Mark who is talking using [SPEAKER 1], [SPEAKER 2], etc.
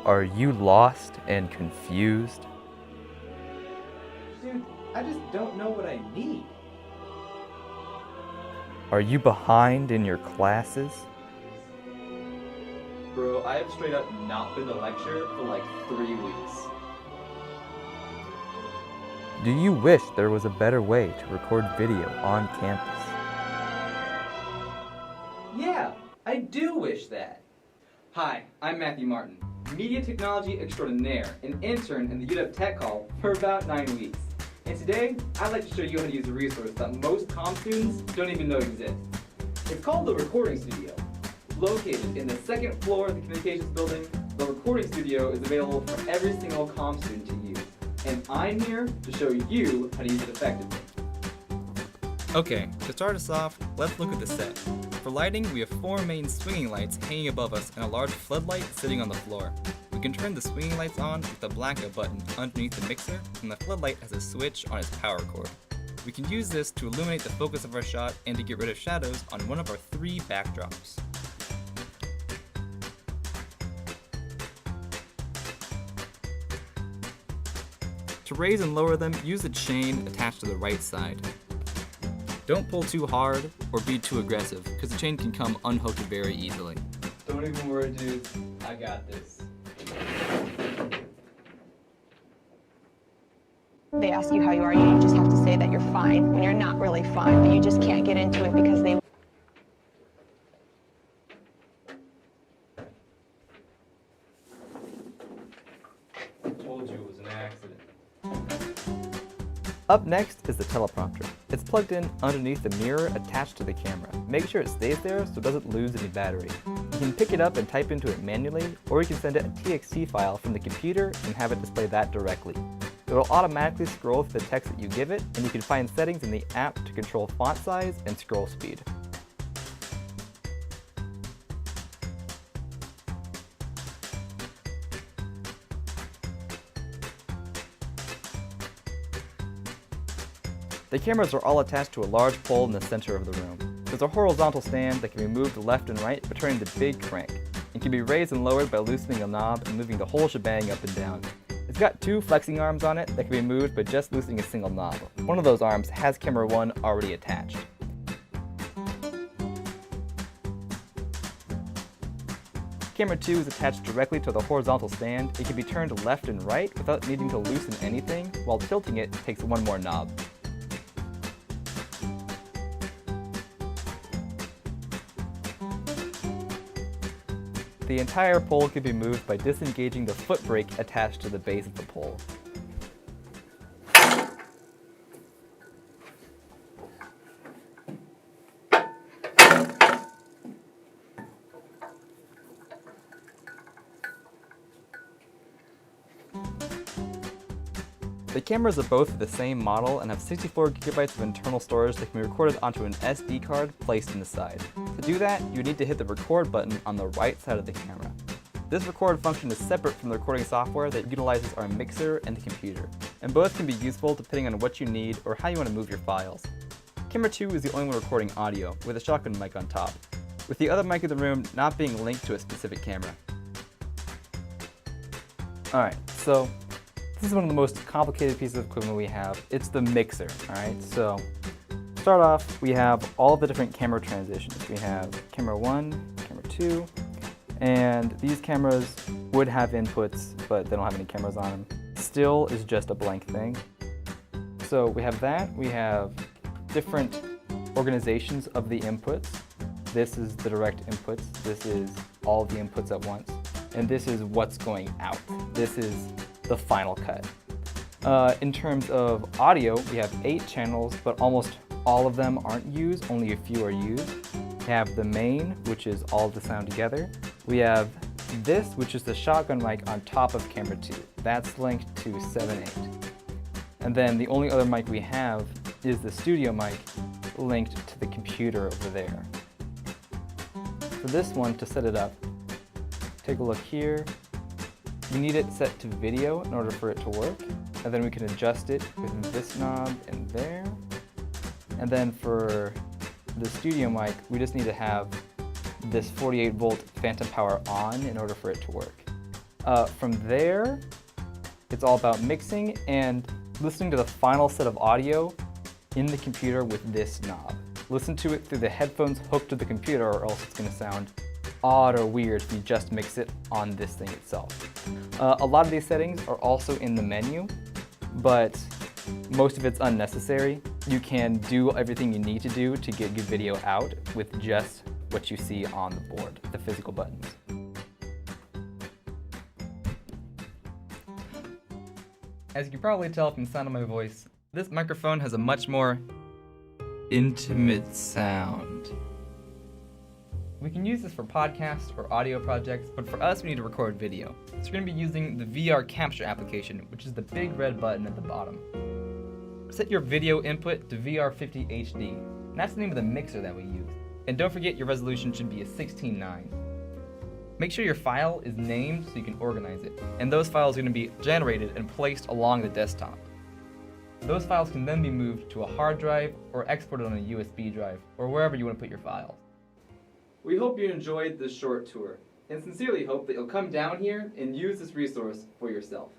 [SPEAKER 1] Are you lost and confused?
[SPEAKER 2] Dude, I just don't know what I need.
[SPEAKER 1] Are you behind in your classes?
[SPEAKER 2] Bro, I have straight up not been to lecture for like 3 weeks.
[SPEAKER 1] Do you wish there was a better way to record video on campus?
[SPEAKER 2] Yeah, I do wish that. Hi, I'm Matthew Martin, media technology extraordinaire, an intern in the UW Tech Hall for about 9 weeks. And today, I'd like to show you how to use a resource that most comm students don't even know exists. It's called the Recording Studio. Located in the second floor of the communications building, the Recording Studio is available for every single comm student to use. And I'm here to show you how to use it effectively.
[SPEAKER 3] Okay, to start us off, let's look at the set. For lighting, we have 4 main swinging lights hanging above us and a large floodlight sitting on the floor. We can turn the swinging lights on with the blackout button underneath the mixer, and the floodlight has a switch on its power cord. We can use this to illuminate the focus of our shot and to get rid of shadows on one of our 3 backdrops. To raise and lower them, use the chain attached to the right side. Don't pull too hard or be too aggressive, because the chain can come unhooked very easily.
[SPEAKER 2] Don't even worry, dude. I got this.
[SPEAKER 4] They ask you how you are, you just have to say that you're fine when you're not really fine, but you just can't get into it because they
[SPEAKER 2] Told you it was an accident.
[SPEAKER 1] Up next is the teleprompter. It's plugged in underneath the mirror attached to the camera. Make sure it stays there so it doesn't lose any battery. You can pick it up and type into it manually, or you can send it a TXT file from the computer and have it display that directly. It will automatically scroll through the text that you give it, and you can find settings in the app to control font size and scroll speed. The cameras are all attached to a large pole in the center of the room. There's a horizontal stand that can be moved left and right by turning the big crank. It can be raised and lowered by loosening a knob and moving the whole shebang up and down. It's got 2 flexing arms on it that can be moved by just loosening a single knob. One of those arms has camera 1 already attached. Camera 2 is attached directly to the horizontal stand. It can be turned left and right without needing to loosen anything, while tilting it takes 1 more knob. The entire pole can be moved by disengaging the foot brake attached to the base of the pole. The cameras are both the same model and have 64 gigabytes of internal storage that can be recorded onto an SD card placed in the side. To do that, you need to hit the record button on the right side of the camera. This record function is separate from the recording software that utilizes our mixer and the computer, and both can be useful depending on what you need or how you want to move your files. Camera 2 is the only one recording audio, with a shotgun mic on top, with the other mic in the room not being linked to a specific camera. Alright, so this is one of the most complicated pieces of equipment we have. It's the mixer, alright? So, to start off, we have all the different camera transitions. We have camera 1, camera 2, and these cameras would have inputs, but they don't have any cameras on them. Still is just a blank thing. So we have that. We have different organizations of the inputs. This is the direct inputs. This is all the inputs at once. And this is what's going out. This is the final cut. In terms of audio, we have 8 channels, but almost all of them aren't used, only a few are used. We have the main, which is all the sound together. We have this, which is the shotgun mic on top of camera 2. That's linked to 7.8. And then the only other mic we have is the studio mic linked to the computer over there. For this one, to set it up, take a look here. We need it set to video in order for it to work, and then we can adjust it with this knob and there. And then for the studio mic, we just need to have this 48 volt phantom power on in order for it to work. From there, it's all about mixing and listening to the final set of audio in the computer with this knob. Listen to it through the headphones hooked to the computer, or else it's going to sound odd or weird if you just mix it on this thing itself. A lot of these settings are also in the menu, but most of it's unnecessary. You can do everything you need to do to get good video out with just what you see on the board, the physical buttons.
[SPEAKER 3] As you can probably tell from the sound of my voice, this microphone has a much more intimate sound. We can use this for podcasts or audio projects, but for us we need to record video. So we're going to be using the VR Capture application, which is the big red button at the bottom. Set your video input to VR50 HD, and that's the name of the mixer that we use. And don't forget your resolution should be a 16:9. Make sure your file is named so you can organize it, and those files are going to be generated and placed along the desktop. Those files can then be moved to a hard drive or exported on a USB drive, or wherever you want to put your files.
[SPEAKER 2] We hope you enjoyed this short tour, and sincerely hope that you'll come down here and use this resource for yourself.